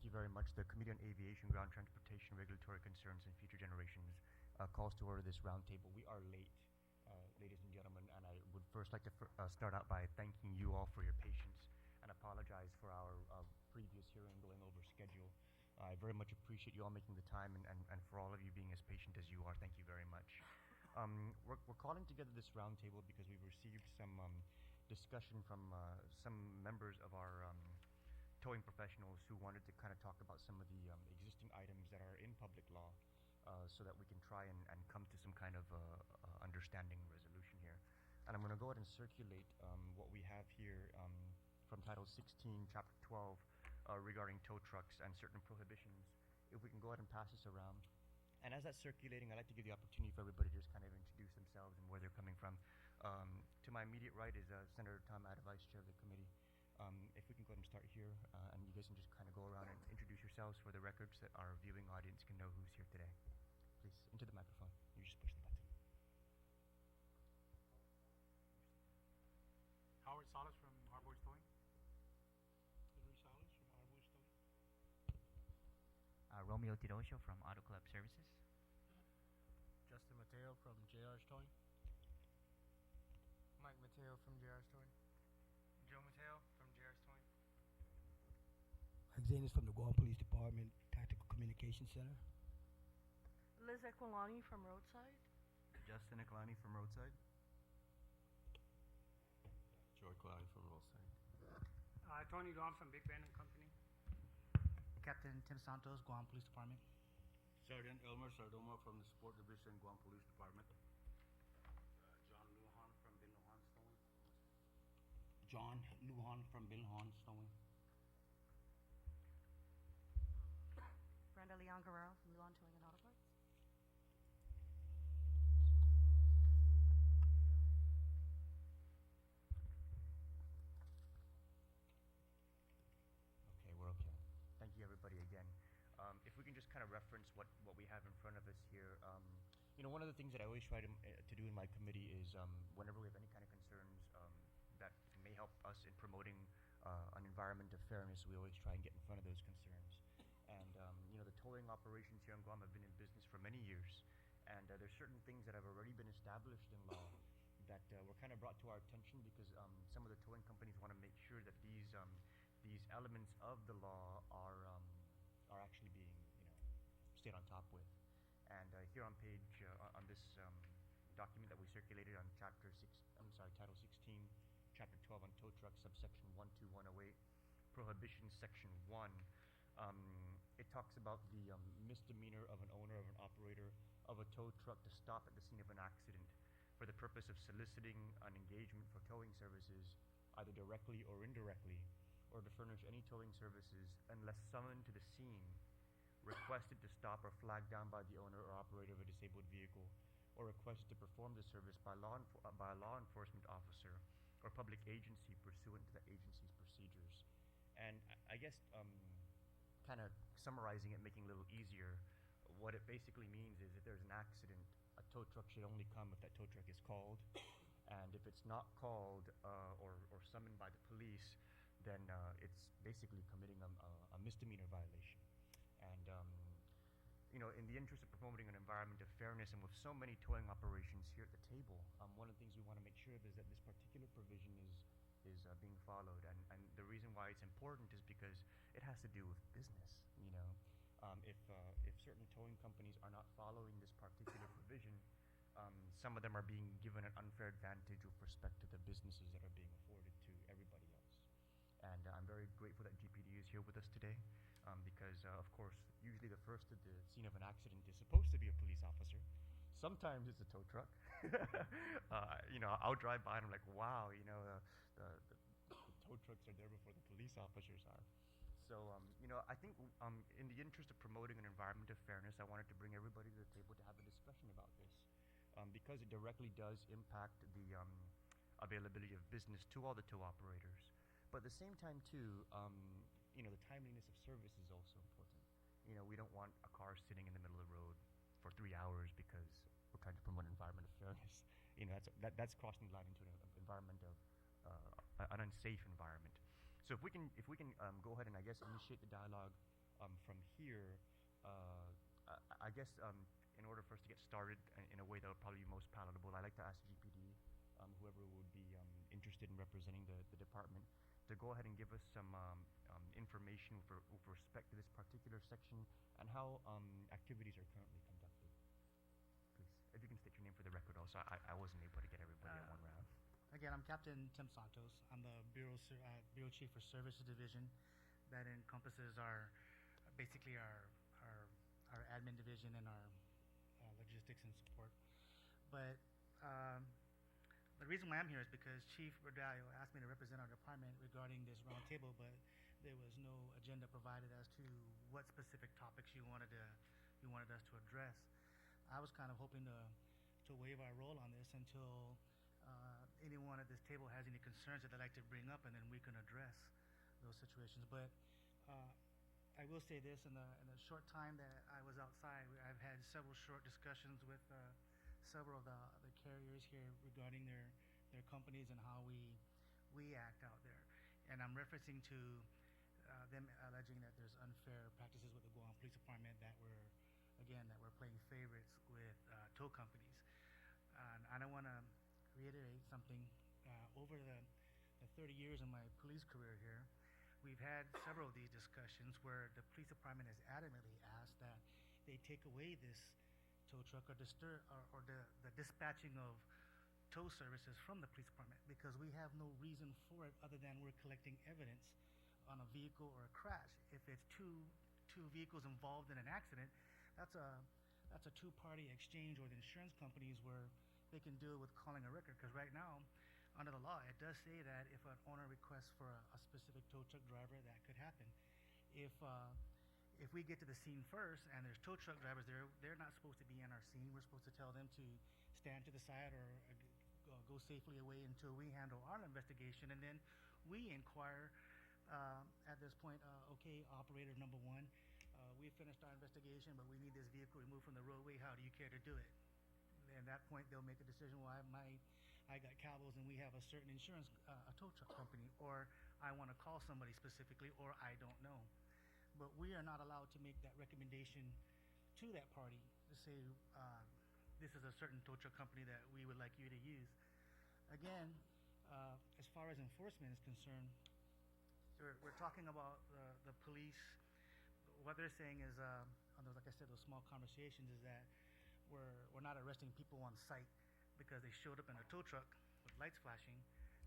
you very much. The Committee on Aviation, Ground Transportation, Regulatory Concerns, and Future Generations calls to order this roundtable. We are late, ladies and gentlemen, and I would first like to start out by thanking you all for your patience and apologize for our previous hearing going over schedule. I very much appreciate you all making the time and for all of you being as patient as you are. Thank you very much. We're calling together this roundtable because we've received some discussion from some members of our towing professionals who wanted to kind of talk about some of the existing items that are in public law so that we can try and come to some kind of understanding resolution here. And I'm going to go ahead and circulate what we have here from Title 16, Chapter 12, regarding tow trucks and certain prohibitions. If we can go ahead and pass this around. And as that's circulating, I'd like to give the opportunity for everybody to just kind of introduce themselves and where they're coming from. To my immediate right is Senator Tom Atta, Vice Chair of the committee. If we can go ahead and start here, and you guys can just kind of go around and introduce yourselves for the records that our viewing audience can know who's here today. Please, into the microphone. You just push the button. Howard Salas from Harbour's Towing. Henry Salas from Harbour's Towing. Romeo Tidosio from Auto Club Services. Justin Mateo from JR's Towing. Mike Mateo from JR's Towing. Joe Mateo from JR's Towing. Xanis from the Guam Police Department, Tactical Communication Center. Liz Equilani from Roadside. Justin Eklani from Roadside. Joy Cloudy from Roadside. Tony Don from Big Ben and Company. Captain Tim Santos, Guam Police Department. Sergeant Elmer Sardoma from the Sport Division, Guam Police Department. John Lujan from Bin Lujan Towing. John Lujan from Bin Lujan Towing. Brenda Leon Guerrero from Lujan Towing and Auto Parts. Okay, we're okay. Thank you, everybody, again. If we can just kind of reference what we have in front of us here. You know, one of the things that I always try to do in my committee is whenever we have any kind of concerns that may help us in promoting an environment of fairness, we always try and get in front of those concerns. And you know, the towing operations here in Guam have been in business for many years, and there's certain things that have already been established in law that were kind of brought to our attention because some of the towing companies want to make sure that these elements of the law are actually being, you know, stayed on top with. And here on page on this document that we circulated on Title 16, Chapter 12 on tow trucks, subsection 12108, Prohibition Section 1. It talks about the misdemeanor of an owner of an operator of a tow truck to stop at the scene of an accident for the purpose of soliciting an engagement for towing services, either directly or indirectly, or to furnish any towing services unless summoned to the scene, requested to stop or flagged down by the owner or operator of a disabled vehicle, or requested to perform the service by a law enforcement officer or public agency pursuant to the agency's procedures. And I guess kind of summarizing it, making it a little easier, what it basically means is if there's an accident, a tow truck should only come if that tow truck is called. And if it's not called or summoned by the police, then it's basically committing a misdemeanor violation. And you know, in the interest of promoting an environment of fairness, and with so many towing operations here at the table, one of the things we want to make sure of is that this particular provision is being followed. And the reason why it's important is because it has to do with business. You know, if certain towing companies are not following this particular provision, some of them are being given an unfair advantage with respect to the businesses that are being afforded to everybody else. And I'm very grateful that GPD is here with us today because, of course, usually the first at the scene of an accident is supposed to be a police officer. Sometimes it's a tow truck. You know, I'll drive by and I'm like, wow, you know, the tow trucks are there before the police officers are. So, you know, I think in the interest of promoting an environment of fairness, I wanted to bring everybody to the table to have a discussion about this because it directly does impact the availability of business to all the tow operators. But at the same time, too, you know, the timeliness of service is also important. You know, we don't want a car sitting in the middle of the road for 3 hours because we're trying to promote an environment of fairness. You know, that's crossing the line into an environment of an unsafe environment. So if we can go ahead and I guess initiate the dialogue from here, I guess in order for us to get started in a way that would probably be most palatable, I'd like to ask GPD, whoever would be interested in representing the department, to go ahead and give us some information with respect to this particular section and how activities are currently conducted. Please, if you can state your name for the record also. I wasn't able to get everybody at one round. Again, I'm Captain Tim Santos. I'm the Bureau Chief for Services Division. That encompasses basically our admin division and our logistics and support. But the reason why I'm here is because Chief Bordallo asked me to represent our department regarding this roundtable, but there was no agenda provided as to what specific topics you wanted us to address. I was kind of hoping to waive our role on this until anyone at this table has any concerns that they'd like to bring up, and then we can address those situations. But I will say this: in the short time that I was outside, I've had several short discussions with several of the carriers here regarding their companies and how we act out there. And I'm referencing to them alleging that there's unfair practices with the Guam Police Department, that we're playing favorites with tow companies. And I don't want to reiterate something. Over the 30 years of my police career here, we've had several of these discussions where the police department has adamantly asked that they take away this tow truck or the dispatching of tow services from the police department, because we have no reason for it other than we're collecting evidence on a vehicle or a crash. If it's two vehicles involved in an accident, that's a two-party exchange with insurance companies where they can do it with calling a record. Because right now, under the law, it does say that if an owner requests for a specific tow truck driver, that could happen. If we get to the scene first and there's tow truck drivers there, they're not supposed to be in our scene. We're supposed to tell them to stand to the side or go safely away until we handle our investigation, and then we inquire at this point, okay, operator number one, we finished our investigation, but we need this vehicle removed from the roadway. How do you care to do it? And at that point, they'll make a decision. Well, I got Cabos and we have a certain insurance, a tow truck company, or I want to call somebody specifically, or I don't know. But we are not allowed to make that recommendation to that party to say, this is a certain tow truck company that we would like you to use. Again, as far as enforcement is concerned, we're talking about the police. What they're saying is, like I said, those small conversations, is that we're not arresting people on site because they showed up in a tow truck with lights flashing.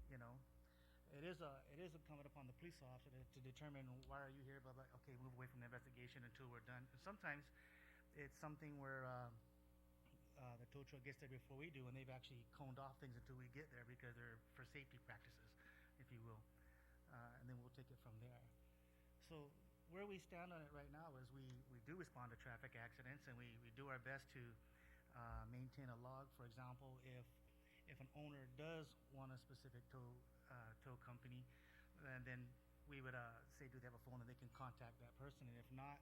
It is incumbent upon the police officer to determine, why are you here, but okay, move away from the investigation until we're done. And sometimes it's something where the tow truck gets there before we do, and they've actually coned off things until we get there because they're for safety practices, if you will. And then we'll take it from there. So where we stand on it right now is we do respond to traffic accidents, and we do our best to maintain a log. For example, if an owner does want a specific tow company, then we would say, do they have a phone, and they can contact that person. And if not,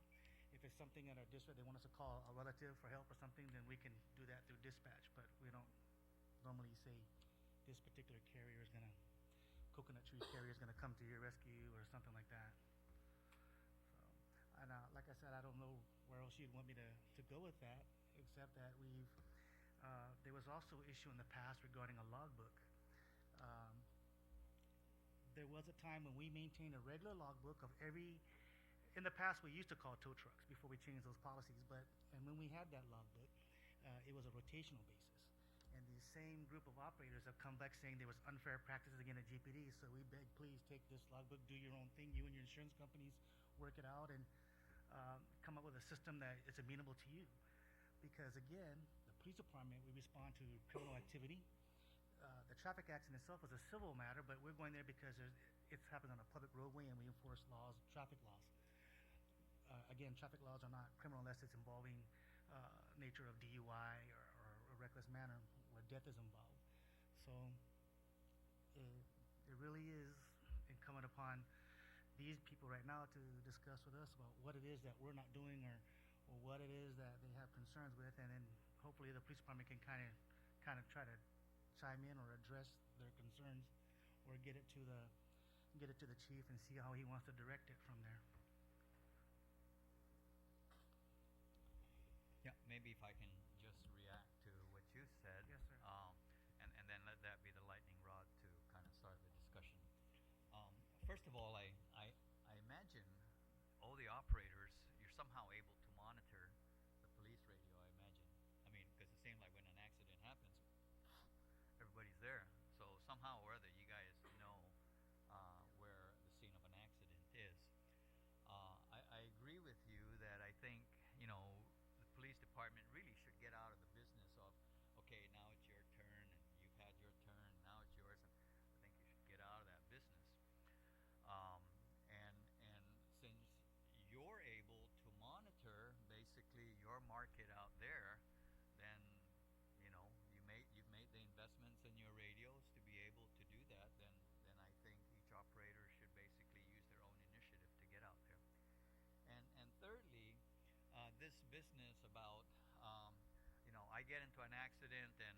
if it's something at our district, they want us to call a relative for help or something, then we can do that through dispatch. But we don't normally say this particular coconut tree carrier is going to come to your rescue or something like that. So, and like I said, I don't know where else you'd want me to go with that, except that there was also an issue in the past regarding a logbook. There was a time when we maintained a regular logbook of in the past we used to call tow trucks before we changed those policies, and when we had that logbook, it was a rotational basis. And the same group of operators have come back saying there was unfair practices again at GPD, so we beg, please take this logbook, do your own thing, you and your insurance companies work it out, and come up with a system that is amenable to you. Because again, the police department, we respond to criminal activity. The traffic accident itself is a civil matter, but we're going there because it happens on a public roadway, and we enforce traffic laws. Again, traffic laws are not criminal unless it's involving nature of DUI or a reckless manner where death is involved. So it really is incumbent upon these people right now to discuss with us about what it is that we're not doing, or what it is that they have concerns with, and then hopefully the police department can kind of try to chime in or address their concerns, or get it to the chief and see how he wants to direct it from there. maybe if I can just react to what you said. Yes, sir. And then let that be the lightning rod to kind of start the discussion. First of all, I imagine all the operators, you're somehow able to monitor the police radio, I imagine. I mean, because it seems like when an accident happens, everybody's there. So somehow or other, you guys know where the scene of an accident is. I agree with you that I think, the police department really should get out of the business of, okay, now it's your turn, and you've had your turn, now it's yours, and I think you should get out of that business. And since you're able to monitor basically your market out there, then you've made the investments in your radios to be able to do that. Then I think each operator should basically use their own initiative to get out there. And thirdly, this business about I get into an accident and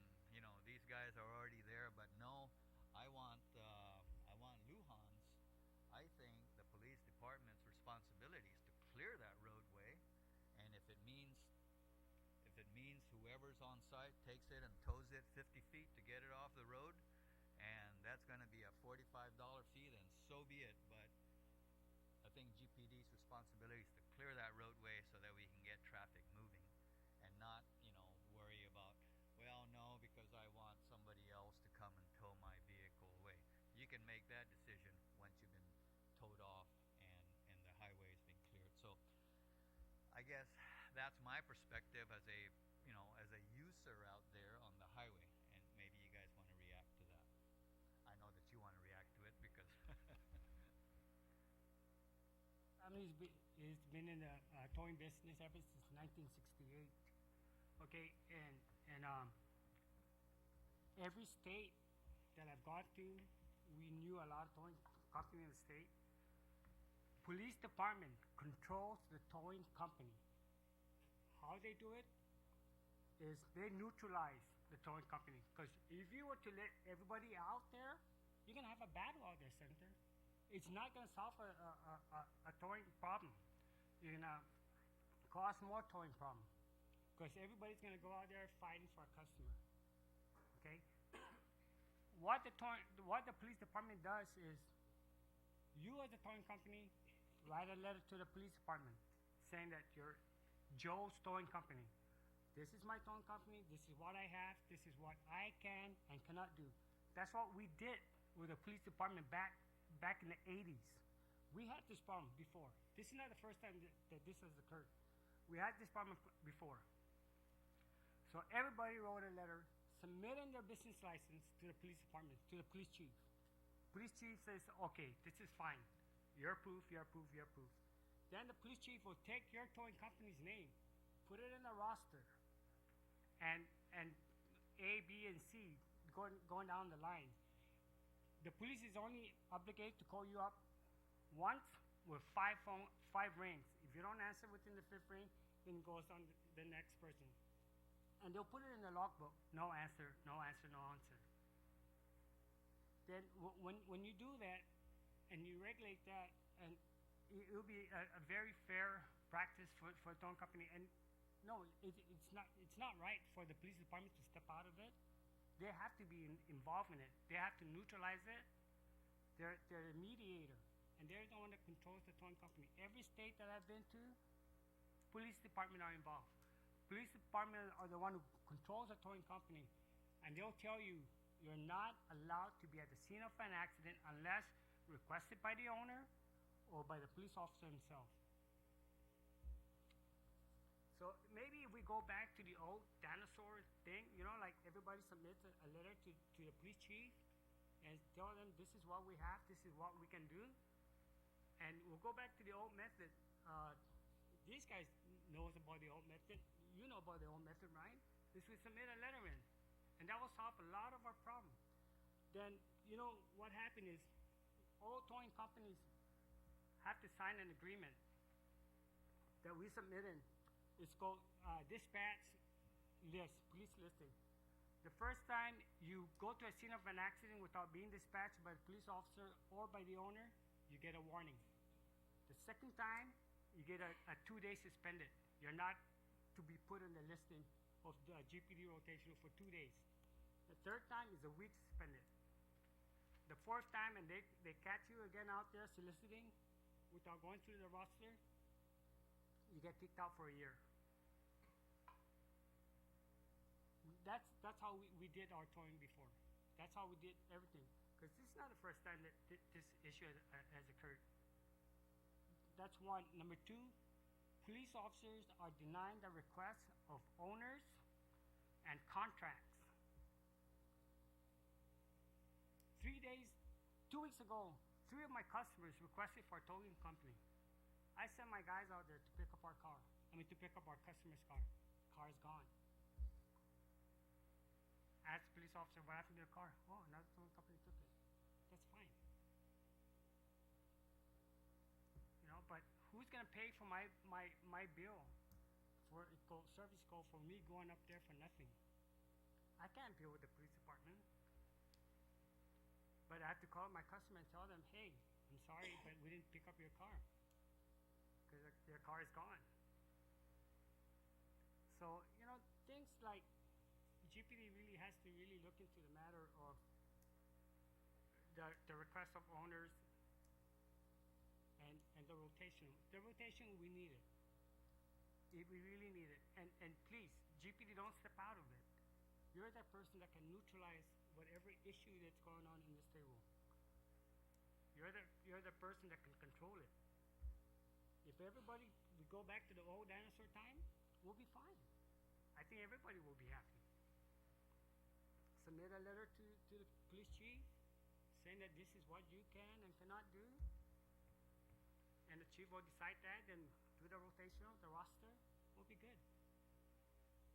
these guys are already there, but no, I want Lujan's. I think the police department's responsibility is to clear that roadway, and if it means whoever's on site takes it and tows it 50 feet to get it off the road, and that's going to be a $45 fee, then so be it. But I think GPD's responsibility is to clear that roadway so that we can get traffic moving, and not worry about, well, no, because I want somebody else to come and tow my vehicle away. You can make that decision once you've been towed off and the highway has been cleared. So I guess that's my perspective as a user out there on the highway, and maybe you guys want to react to that. I know that you want to react to it because Family's been in the towing business ever since 1968. Okay, and every state that I've gone to, we knew a lot of towing company in the state. Police department controls the towing company. How they do it is they neutralize the towing company. Because if you were to let everybody out there, you're gonna have a battle out there, Senator. It's not gonna solve a towing problem. You're gonna cause more towing problem. Because everybody's gonna go out there fighting for a customer. Okay? What the police department does is, you as a towing company write a letter to the police department saying that you're Joe's towing company. This is my towing company. This is what I have. This is what I can and cannot do. That's what we did with the police department back in the 80s. We had this problem before. This is not the first time that this has occurred. We had this problem before. So everybody wrote a letter submitting their business license to the police department, to the police chief. Police chief says, okay, this is fine. You're approved, you're approved, you're approved. Then the police chief will take your towing company's name, put it in a roster, and A, B, and C going down the line. The police is only obligated to call you up once with five rings. If you don't answer within the fifth ring, then it goes on the next person. And they'll put it in the logbook. No answer, no answer, no answer. Then when you do that and you regulate that, and it'll be a very fair practice for a towing company. And no, it's not right for the police department to step out of it. They have to be involved in it. They have to neutralize it. They're a mediator, and they're the one that controls the towing company. Every state that I've been to, police department are involved. Police department are the one who controls the towing company, and they'll tell you you're not allowed to be at the scene of an accident unless requested by the owner or by the police officer himself. So maybe if we go back to the old dinosaur thing, like everybody submits a letter to the police chief and tell them this is what we have, this is what we can do, and we'll go back to the old method. These guys knows about the old method. You know about the old method, right? Is we submit a letter in, and that will solve a lot of our problem. Then what happened is all towing companies have to sign an agreement that we submit in. It's called dispatch list, police listing. The first time you go to a scene of an accident without being dispatched by the police officer or by the owner, you get a warning. The second time, you get a 2-day suspended. You're not to be put on the listing of the GPD rotational for 2 days. The third time is a week suspended. The fourth time, and they catch you again out there soliciting without going through the roster, you get kicked out for a year. That's how we did our towing before. That's how we did everything. Because this is not the first time that this issue has occurred. That's one. Number two, police officers are denying the requests of owners and contracts. 3 days, 2 weeks ago, 3 of my customers requested for a towing company. I sent my guys out there to pick up our car. To pick up our customer's car. Car is gone. Asked the police officer, what happened to the car? Oh, another towing company took it. That's fine. But who's gonna pay for my bill for service call for me going up there for nothing? I can't bill with the police department. But I have to call my customer and tell them, hey, I'm sorry, but we didn't pick up your car because their car is gone. So, things like GPD really has to really look into the matter of the request of owners and the rotation. The rotation, we need it. We really need it. And please, GPD, don't step out of it. You're that person that can neutralize whatever issue that's going on in this table. You're the person that can control it. If we go back to the old dinosaur time, we'll be fine. I think everybody will be happy. Submit a letter to the police chief saying that this is what you can and cannot do. And the chief will decide that and do the rotational, the roster, will be good.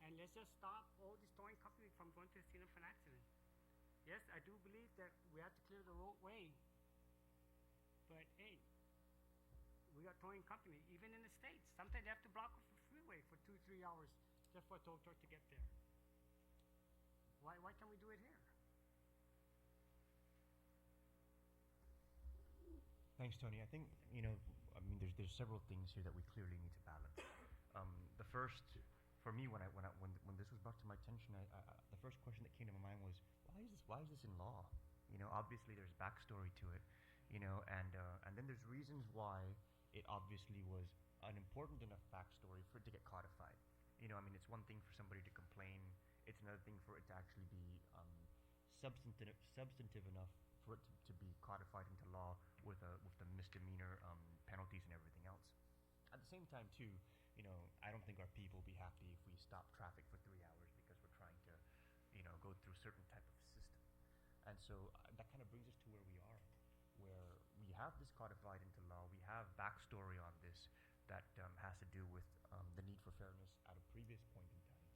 And let's just stop all these towing companies from going to the scene of an accident. Yes, I do believe that we have to clear the roadway. But hey, we got towing company, even in the States. Sometimes they have to block off the freeway for 2-3 hours just for a tow truck to get there. Why can't we do it here? Thanks, Tony. I think, there's several things here that we clearly need to balance. The first, for me, when this was brought to my attention, the first question that came to my mind was, why is this in law? Obviously there's backstory to it, and then there's reasons why it obviously was an important enough backstory for it to get codified. It's one thing for somebody to complain. It's another thing for it to actually be substantive enough for it to be codified into law with the misdemeanor penalties and everything else. At the same time, too, I don't think our people will be happy if we stop traffic for 3 hours because we're trying to, go through a certain type of system. And so that kind of brings us to where we are, where we have this codified into law. We have backstory on this that has to do with the need for fairness at a previous point in time.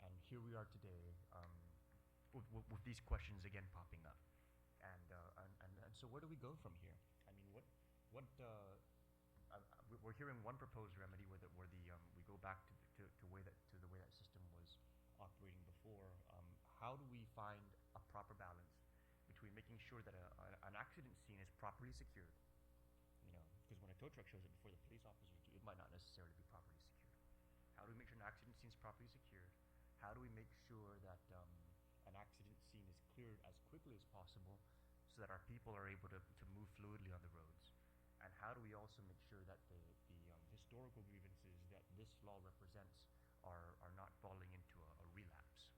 And here we are today with these questions again popping up. And so where do we go from here? We're hearing one proposed remedy where we go back to the way that system was operating before. How do we find a proper balance between making sure that an accident scene is properly secured? Because when a tow truck shows up before the police officers do, it might not necessarily be properly secured. How do we make sure an accident scene is properly secured? How do we make sure that an accident scene is cleared as quickly as possible so that our people are able to move fluidly on the roads? And how do we also make sure that the historical grievances that this law represents are not falling into a relapse?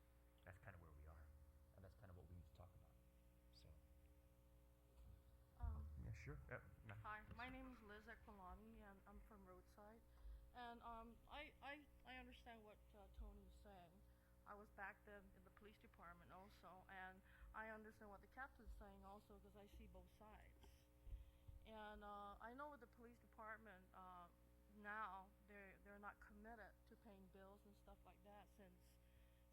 That's kind of where we are, and that's kind of what we need to talk about. So, yeah, sure. Hi, my name is Liz Equilani, and I'm from Roadside. And I understand what Tony's saying. I was back then in the police department also, and I understand what the captain's saying also because I see both sides. And I know with the police department now they're not committed to paying bills and stuff like that since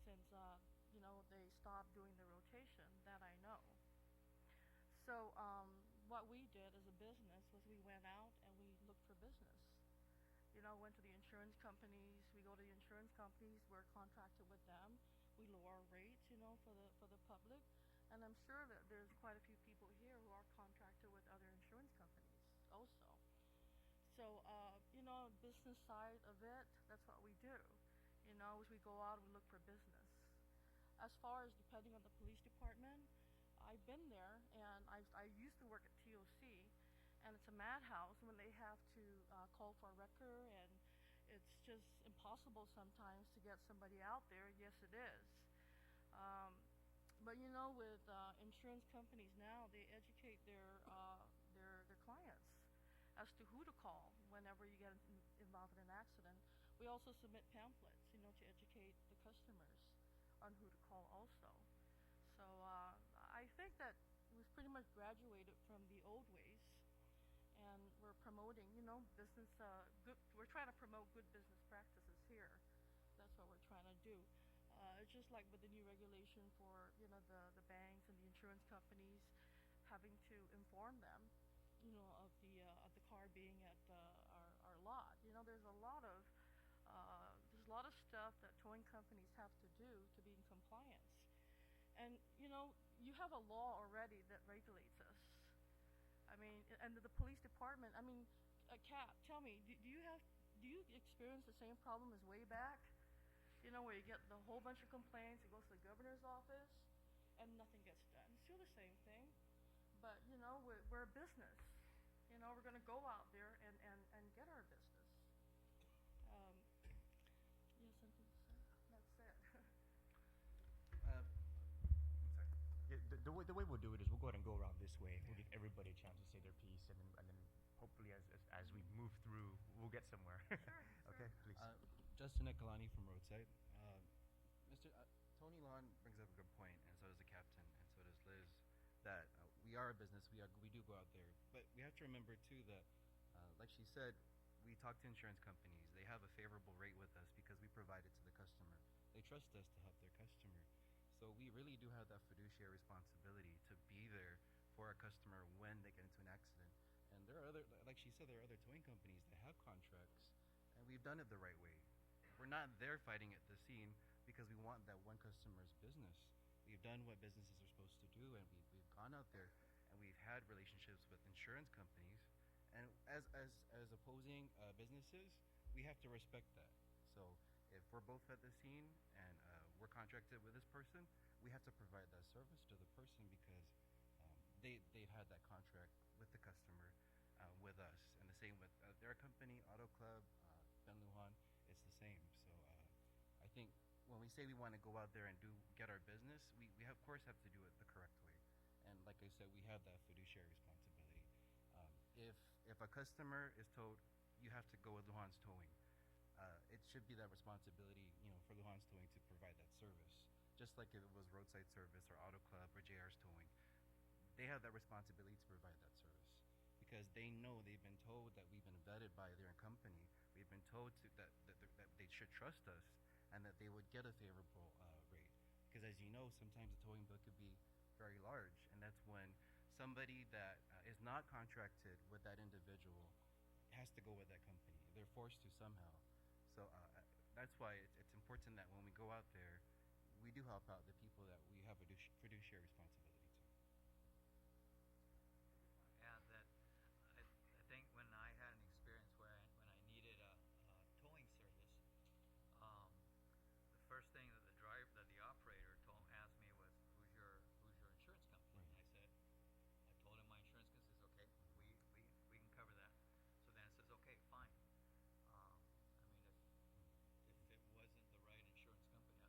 they stopped doing the rotation. That I know. So what we did as a business was we went out and we looked for business. Went to the insurance companies. We go to the insurance companies. We're contracted with them. We lower our rates, for the public. And I'm sure that there's quite a few people here who are contracted with other insurance companies also. So, business side of it, that's what we do. as we go out, we look for business. As far as depending on the police department, I've been there, and I used to work at TOC, and it's a madhouse when they have to call for a record, and it's just impossible sometimes to get somebody out there. Yes, it is. Um, but with insurance companies now, they educate their clients as to who to call whenever you get involved in an accident. We also submit pamphlets, to educate the customers on who to call also. So I think that we've pretty much graduated from the old ways, and we're promoting, business. Good. We're trying to promote good business practices here. That's what we're trying to do. It's just like with the new regulation for the banks and the insurance companies having to inform them, of the car being at our lot. There's a lot of stuff that towing companies have to do to be in compliance. And you have a law already that regulates us. I mean, and the police department. I mean, Kat, tell me, do you experience the same problem as way back? Where you get the whole bunch of complaints, it goes to the governor's office, and nothing gets done. It's still the same thing, but we're a business. We're going to go out there and get our business. You have something to say? That's it. I'm sorry. Yeah, the way we'll do it is we'll go ahead and go around this way. We'll give everybody a chance to say their piece, and then hopefully as we move through, we'll get somewhere. Sure. Okay, please. Justin Nicolani from Roadside. Tony Lon brings up a good point, and so does the captain, and so does Liz, that we are a business. We do go out there, but we have to remember too that, like she said, we talk to insurance companies. They have a favorable rate with us because we provide it to the customer. They trust us to help their customer, so we really do have that fiduciary responsibility to be there for our customer when they get into an accident. And there are other, like she said, there are other towing companies that have contracts, and we've done it the right way. We're not there fighting at the scene because we want that one customer's business. We've done what businesses are supposed to do, and we've gone out there and we've had relationships with insurance companies. And as opposing businesses, we have to respect that. So if we're both at the scene and we're contracted with this person, we have to provide that service to the person because they've had that contract with the customer with us. And the same with their company, Auto Club, Ben Lujan, it's the same. So I think when we say we want to go out there and get our business, we of course have to do it the correct way. And like I said, we have that fiduciary responsibility. If a customer is told you have to go with Lujan's Towing, it should be that responsibility, for Lujan's Towing to provide that service. Just like if it was Roadside Service or Auto Club or JR's Towing, they have that responsibility to provide that service because they know they've been told that we've been vetted by their company. We've been told that they should trust us and that they would get a favorable rate. Because as you know, sometimes the towing bill could be very large, and that's when somebody that is not contracted with that individual has to go with that company. They're forced to somehow. So that's why it's important that when we go out there, we do help out the people that we have a fiduciary responsibility to. Add that I think when I had an experience when I needed a towing service, the first thing that the operator asked me was, who's your insurance company? Right. And I told him my insurance company. Says, okay, we can cover that. So then it says, okay, fine. I mean, if it wasn't the right insurance company,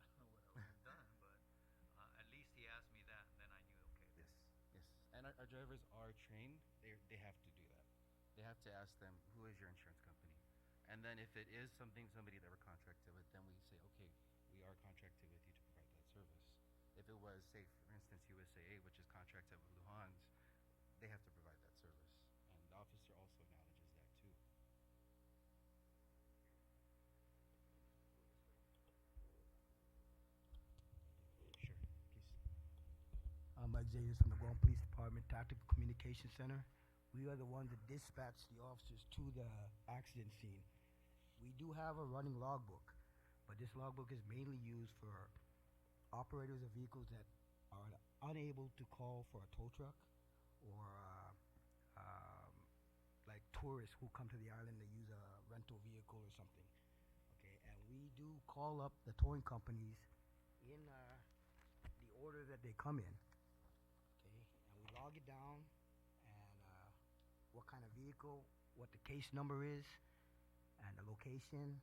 I don't know what I would have done. But at least he asked me that, and then I knew, okay. Yes. And our drivers are trained. They have to do that. They have to ask them, who is your insurance company? And then if it is somebody that we're contracted with, then we say, okay, we are contracted with you to provide that service. If it was, say, for instance, USAA, which is contracted with Lujan's, they have to provide that service. And the officer also acknowledges that too. Sure, please. I'm Mike Zayas from the Guam Police Department Tactical Communication Center. We are the ones that dispatch the officers to the accident scene. We do have a running logbook, but this logbook is mainly used for operators of vehicles that are unable to call for a tow truck or like tourists who come to the island to use a rental vehicle or something. Okay, and we do call up the towing companies in the order that they come in. Okay, and we log it down, and what kind of vehicle, what the case number is, and the location,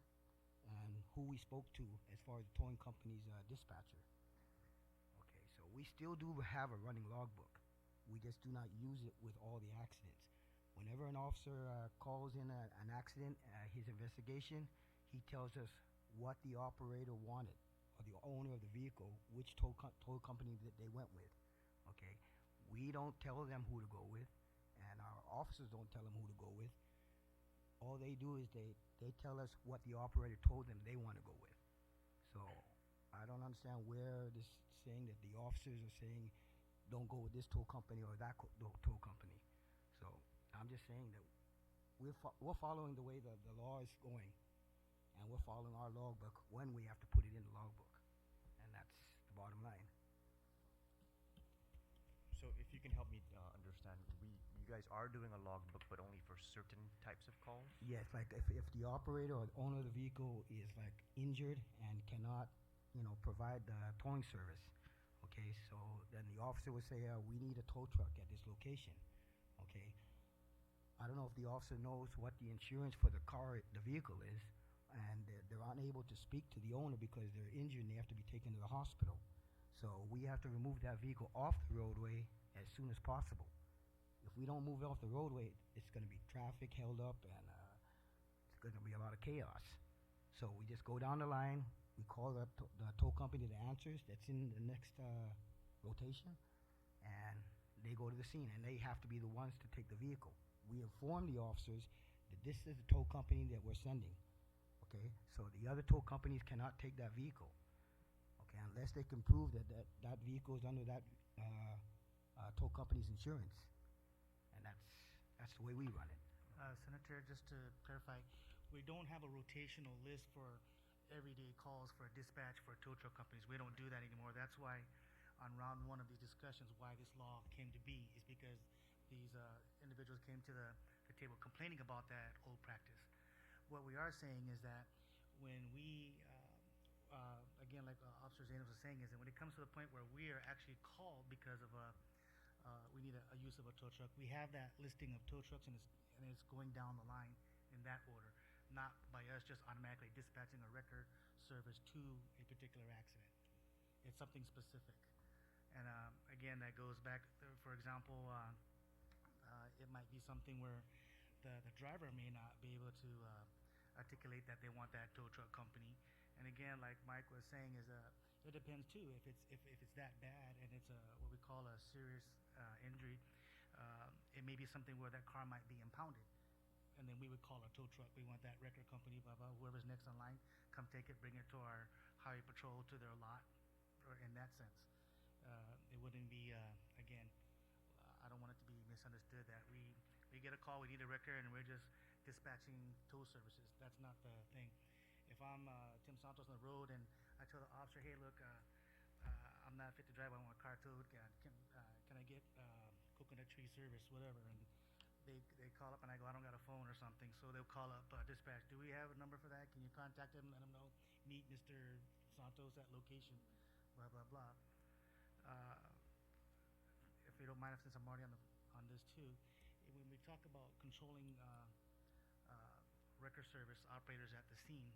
and who we spoke to as far as the towing company's dispatcher. Okay, so we still do have a running logbook. We just do not use it with all the accidents. Whenever an officer calls in an accident, his investigation, he tells us what the operator wanted, or the owner of the vehicle, which tow company that they went with. Okay, we don't tell them who to go with, and our officers don't tell them who to go with. All they do is they tell us what the operator told them they want to go with. So I don't understand where this saying that the officers are saying don't go with this tow company or that tow company. So I'm just saying that we're following the way the law is going, and we're following our logbook when we have to put it in the logbook, and that's the bottom line. So if you can help me understand, you guys are doing a logbook, but only for certain types of calls? Yes, like if the operator or the owner of the vehicle is like injured and cannot, provide the towing service, okay, so then the officer would say, we need a tow truck at this location, okay. I don't know if the officer knows what the insurance for the vehicle is, and they're unable to speak to the owner because they're injured and they have to be taken to the hospital. So we have to remove that vehicle off the roadway as soon as possible. If we don't move it off the roadway, it's going to be traffic held up, and it's going to be a lot of chaos. So we just go down the line, we call the tow company that answers, that's in the next rotation, and they go to the scene, and they have to be the ones to take the vehicle. We inform the officers that this is the tow company that we're sending. Okay, so the other tow companies cannot take that vehicle. Okay, unless they can prove that vehicle is under that tow company's insurance, and that's the way we run it. Senator, just to clarify, we don't have a rotational list for everyday calls for dispatch for tow truck companies. We don't do that anymore. That's why on round one of these discussions, why this law came to be is because these individuals came to the table complaining about that old practice. What we are saying is that when we, again, like Officer Zanos was saying, is that when it comes to the point where we are actually called because of we need a use of a tow truck, we have that listing of tow trucks, and it's going down the line in that order, not by us just automatically dispatching a record service to a particular accident. It's something specific. And again, that goes back, for example, it might be something where the driver may not be able to articulate that they want that tow truck company. And again, like Mike was saying, is it depends too. If it's that bad and it's what we call a serious injury, it may be something where that car might be impounded, and then we would call a tow truck. We want that record company, blah blah. Whoever's next on line, come take it, bring it to our highway patrol to their lot, or in that sense. It wouldn't be again. I don't want it to be misunderstood that we get a call, we need a record, and we're just dispatching tow services. That's not the thing. If I'm Tim Santos on the road and I tell the officer, hey, look, I'm not fit to drive, I want a car towed, can I get coconut tree service, whatever, and they call up and I go, I don't got a phone or something, so they'll call up dispatch, do we have a number for that, can you contact them, let them know, meet Mr. Santos at location, blah blah blah. If you don't mind, since I'm already on this too, when we talk about controlling record service operators at the scene,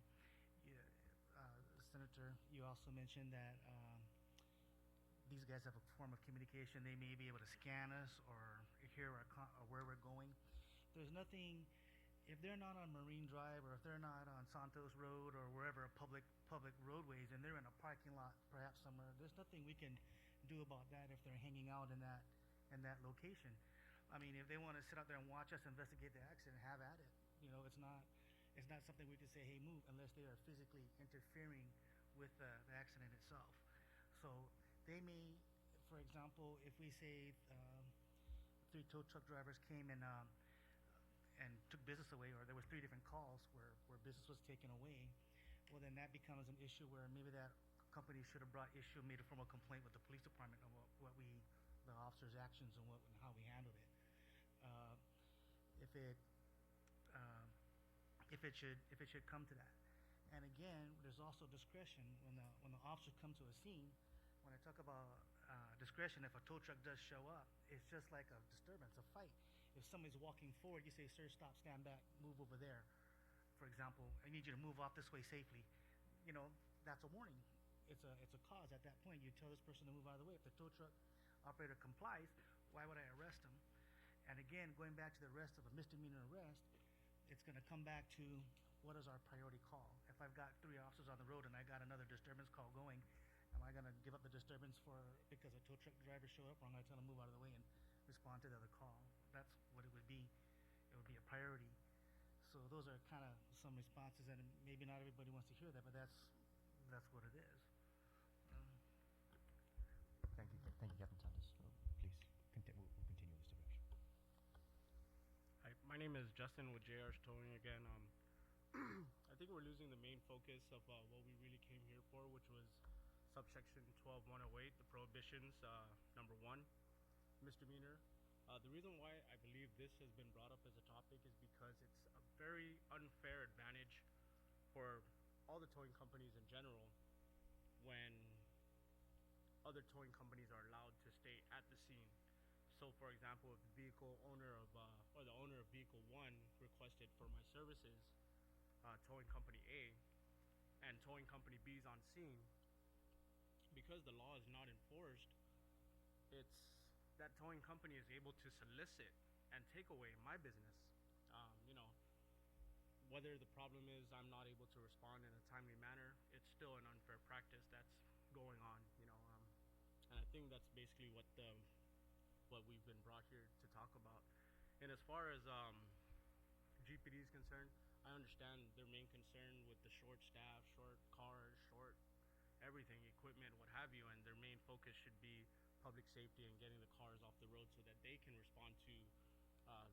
Senator, you also mentioned that these guys have a form of communication. They may be able to scan us or hear where we're going. There's nothing, if they're not on Marine Drive or if they're not on Santos Road or wherever public roadways, and they're in a parking lot perhaps somewhere, there's nothing we can do about that if they're hanging out in that location. I mean, if they want to sit out there and watch us investigate the accident, have at it. It's not something we can say, hey, move, unless they are physically interfering with the accident itself. So they may, for example, if we say 3 tow truck drivers came and took business away, or there was 3 different calls where business was taken away, well, then that becomes an issue where maybe that company should have brought issue, made a formal complaint with the police department on the officer's actions and how we handled it. If it should come to that, And again, there's also discretion when the officers come to a scene. When I talk about discretion, if a tow truck does show up, it's just like a disturbance, a fight. If somebody's walking forward, you say, "Sir, stop, stand back, move over there." For example, I need you to move off this way safely. You know, that's a warning. It's a cause at that point. You tell this person to move out of the way. If the tow truck operator complies, why would I arrest him? And again, going back to the arrest of a misdemeanor arrest, it's going to come back to what is our priority call. If I've got 3 officers on the road and I got another disturbance call going, am I going to give up the disturbance because a tow truck driver showed up, or I'm going to tell him to move out of the way and respond to the other call? That's what it would be. It would be a priority. So those are kind of some responses, and maybe not everybody wants to hear that, but that's what it is. Thank you, Captain Santos. So please, we'll continue this direction. Hi, my name is Justin with JR's Towing again. I think we're losing the main focus of what we really came here for, which was subsection 12108, the prohibitions, number 1, misdemeanor. The reason why I believe this has been brought up as a topic is because it's a very unfair advantage for all the towing companies in general when other towing companies are allowed to stay at the scene. So, for example, if the vehicle owner of or the owner of vehicle 1 requested for my services, towing company A, and towing company B is on scene, because the law is not enforced, it's that towing company is able to solicit and take away my business. You know, whether the problem is I'm not able to respond in a timely manner, it's still an unfair practice that's going on. You know, and I think that's basically what we've been brought here to talk about. And as far as GPD is concerned, I understand their main concern with the short staff, short cars, short everything, equipment, what have you, and their main focus should be public safety and getting the cars off the road so that they can respond to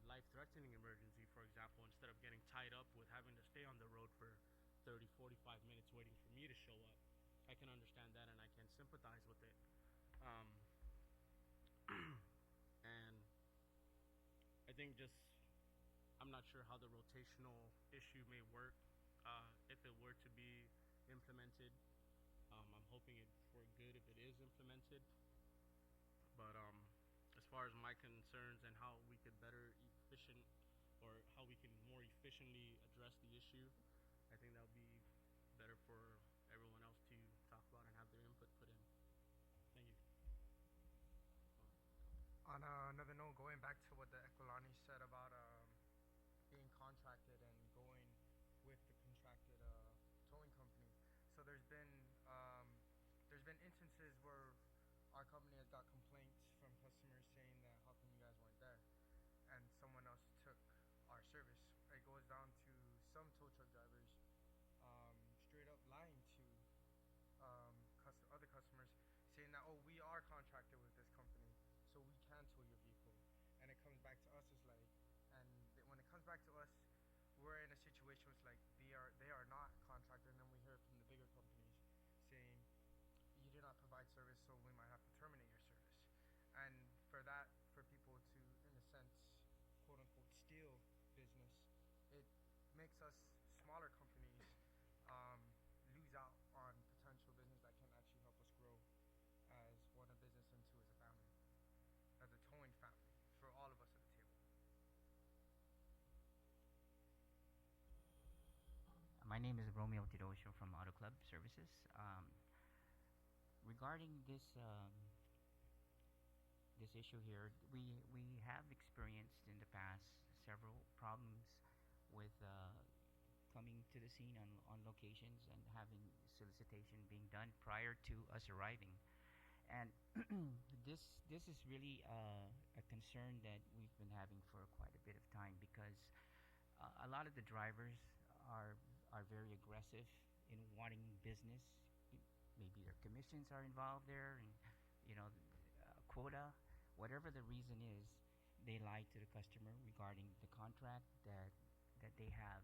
life-threatening emergency, for example, instead of getting tied up with having to stay on the road for 30, 45 minutes waiting for me to show up. I can understand that and I can sympathize with it. And I think I'm not sure how the rotational issue may work if it were to be implemented. I'm hoping it for good if it is implemented. But as far as my concerns and how we could how we can more efficiently address the issue, I think that would be better for everyone else to talk about and have their input put in. Thank you. On another note, going back to what the Equilani said about being contracted and going with the contracted towing company. So there's been instances where our company has got complaints from customers saying that how come you guys weren't there, and someone else took our service. It goes down to some tow truck drivers straight up lying to other customers, saying that, oh, we are contracted with this company, so we can tow your vehicle. And it comes back to us as like, when it comes back to us, we're in a situation where it's like they are not contracted, and then we hear from the bigger companies saying you did not provide service, so we might have to terminate your service. And for people to, in a sense, quote unquote, steal business, it makes us smaller companies lose out on potential business that can actually help us grow as one a business into as a family, as a towing family, for all of us at the table. My name is Romeo Tidosio from Auto Club Services. Regarding this issue here, we have experienced in the past several problems with coming to the scene on locations and having solicitation being done prior to us arriving. And this is really a concern that we've been having for quite a bit of time, because a lot of the drivers are very aggressive in wanting business. Maybe their commissions are involved there, and quota, whatever the reason is, they lie to the customer regarding the contract that they have.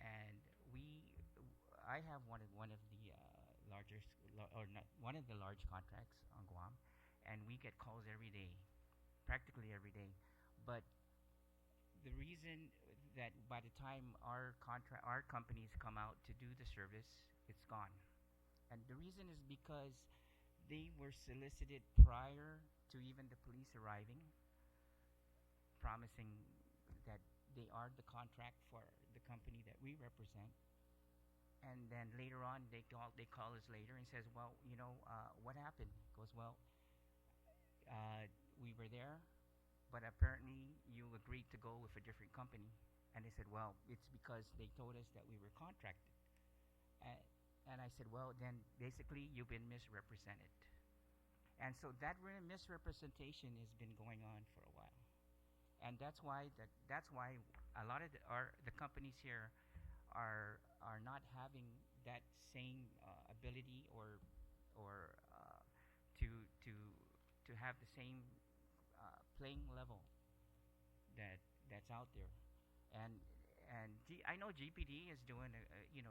And I have one of the largest, or not one of the large contracts on Guam, and we get calls every day, practically every day. But the reason that by the time our companies come out to do the service, it's gone. And the reason is because they were solicited prior to even the police arriving, promising that they are the contract for the company that we represent. And then later on, they call us later and says, well, what happened? Goes, well, we were there, but apparently you agreed to go with a different company. And they said, well, it's because they told us that we were contracted. And I said, well, then basically you've been misrepresented. And so that misrepresentation has been going on for a while. And that's why a lot of the companies here are not having that same ability or to have the same playing level that's out there. And I know GPD is doing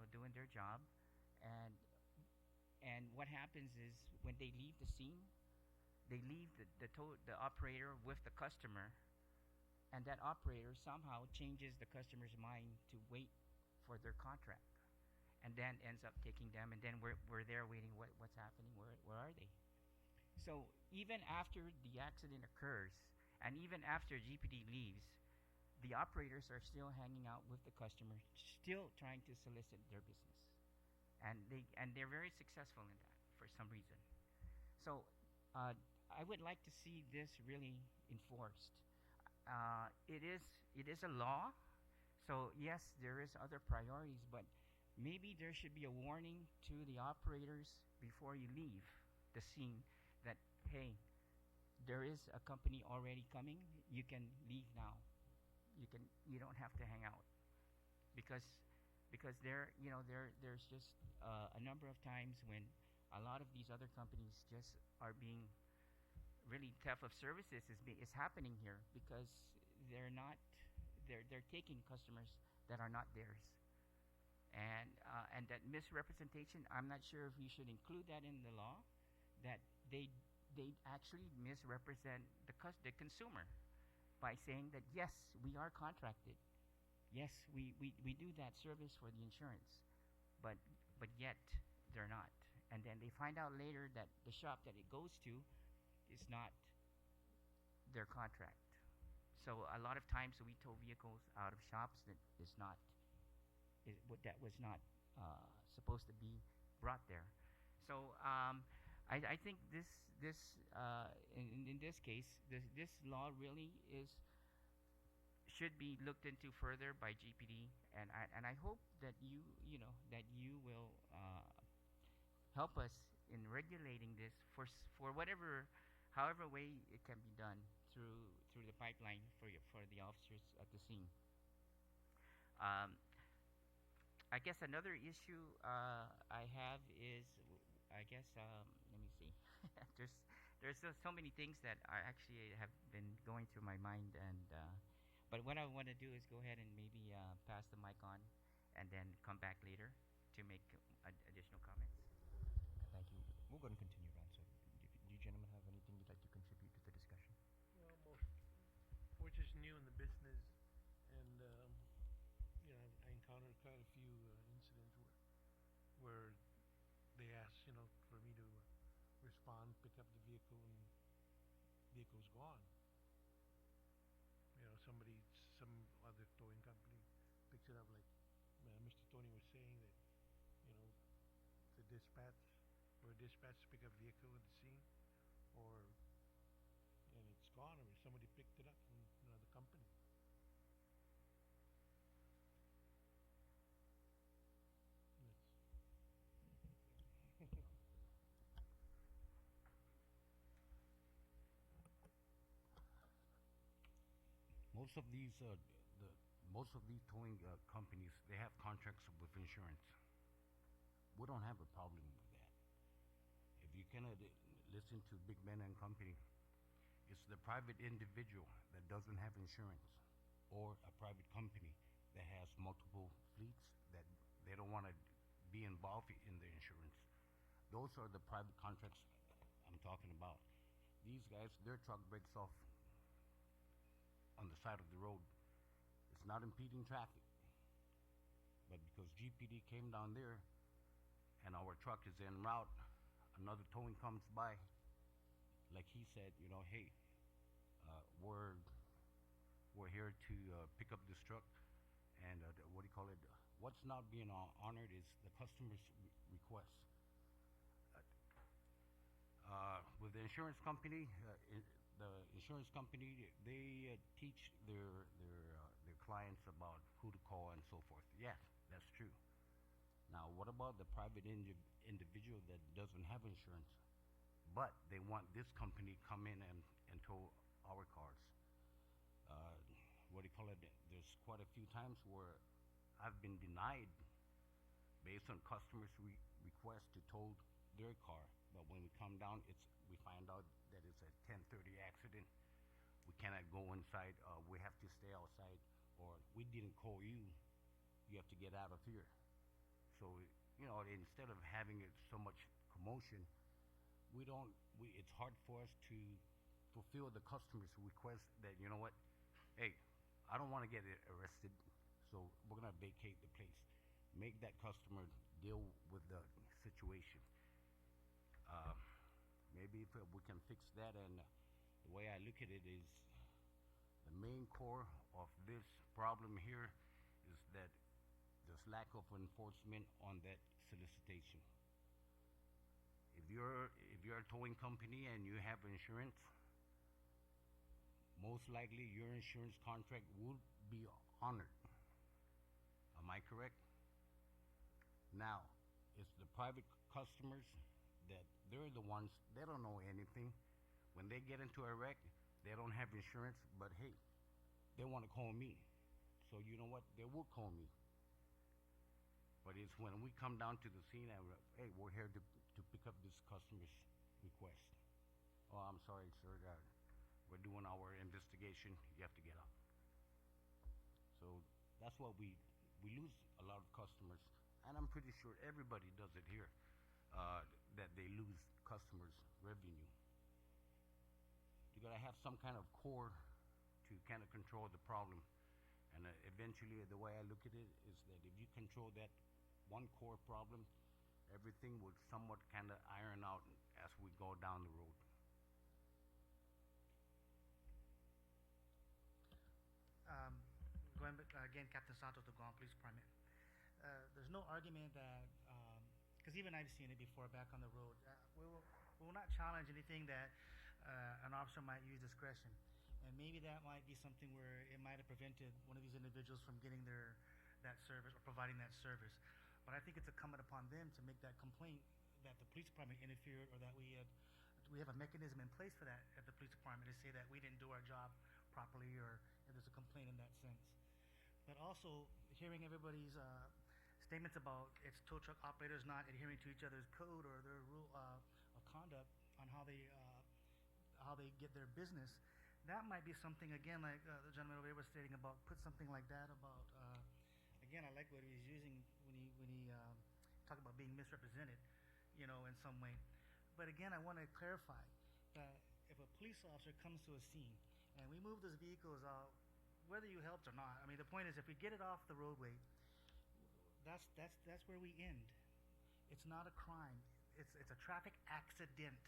doing their job, and what happens is when they leave the scene, they leave the operator with the customer, and that operator somehow changes the customer's mind to wait for their contract, and then ends up taking them, and then we're there waiting. What's happening? Where are they? So even after the accident occurs, and even after GPD leaves, the operators are still hanging out with the customer, still trying to solicit their business, and they're very successful in that for some reason. So I would like to see this really enforced. It is a law, so yes, there is other priorities, but maybe there should be a warning to the operators before you leave the scene that, hey, there is a company already coming. You can leave now. You don't have to hang out, because there's just a number of times when a lot of these other companies just are being really theft of services is happening here, because they're taking customers that are not theirs, and that misrepresentation, I'm not sure if you should include that in the law, that they actually misrepresent the consumer by saying that, yes, we are contracted, yes, we do that service for the insurance, but yet they're not. And then they find out later that the shop that it goes to is not their contract. So a lot of times we tow vehicles out of shops that was not supposed to be brought there. So I think this in this case, this law really should be looked into further by GPD, and I hope that you will help us in regulating this for however way it can be done through the pipeline for the officers at the scene. I guess another issue I have is, let me see. there's so many things that are actually have been going through my mind, but what I want to do is go ahead and maybe pass the mic on, and then come back later to make additional comments. Thank you. We'll go and continue, Ron. So, do you gentlemen have anything you'd like to contribute to the discussion? Well, we're just new in the business, and I encountered quite a few incidents where they asked, for me to respond, pick up the vehicle, and vehicle's gone. Some other towing company picks it up, like Mr. Tony was saying, that the dispatch pick up vehicle at the scene, and it's gone, or somebody picked it up from another company. Most of these towing companies, they have contracts with insurance. We don't have a problem with that. If you cannot listen to Big Ben and Company, it's the private individual that doesn't have insurance, or a private company that has multiple fleets that they don't want to be involved in the insurance. Those are the private contracts I'm talking about. These guys, their truck breaks off on the side of the road. it's not impeding traffic. But because GPD came down there and our truck is en route, another towing comes by, like he said, hey, we're here to pick up this truck, and what do you call it? What's not being honored is the customer's request. With the insurance company, they teach their clients about who to call and so forth. Yes, that's true. Now, what about the private individual that doesn't have insurance, but they want this company come in and tow our cars? What do you call it? There's quite a few times where I've been denied based on customers' request to tow their car, but when we come down, we find out that it's a 10:30 accident. We cannot go inside. We have to stay outside, or we didn't call you. You have to get out of here. So instead of having it so much commotion, it's hard for us to fulfill the customer's request that, what, hey, I don't want to get arrested, so we're going to vacate the place. Make that customer deal with the situation. Maybe if we can fix that, and the way I look at it is the main core of this problem here is that there's lack of enforcement on that solicitation. If you're a towing company and you have insurance, most likely your insurance contract would be honored. Am I correct? Now, it's the private customers that they're the ones, they don't know anything. When they get into a wreck, they don't have insurance, but hey, they want to call me. So you know what? They will call me. But it's when we come down to the scene and hey, we're here to pick up this customer's request. Oh, I'm sorry, sir. We're doing our investigation. You have to get out. So that's what we lose a lot of customers, and I'm pretty sure everybody does it here, that they lose customers' revenue. You gotta have some kind of core to kind of control the problem, and eventually, the way I look at it is that if you control that one core problem, everything will somewhat kind of iron out as we go down the road. Going back, again, Captain Santos, the Guam Police Department. There's no argument that, because even I've seen it before back on the road. We will not challenge anything that an officer might use discretion, and maybe that might be something where it might have prevented one of these individuals from getting that service or providing that service. But I think it's incumbent upon them to make that complaint that the police department interfered, or that we have a mechanism in place for that at the police department to say that we didn't do our job properly, or if there's a complaint in that sense. But also hearing everybody's statements about its tow truck operators not adhering to each other's code or their rule of conduct on how they get their business, that might be something, again, like the gentleman over there was stating about, put something like that about, again, I like what he was using when he talked about being misrepresented, in some way. But again, I want to clarify that if a police officer comes to a scene and we move those vehicles out, whether you helped or not, I mean, the point is, if we get it off the roadway, that's where we end. It's not a crime. It's a traffic accident,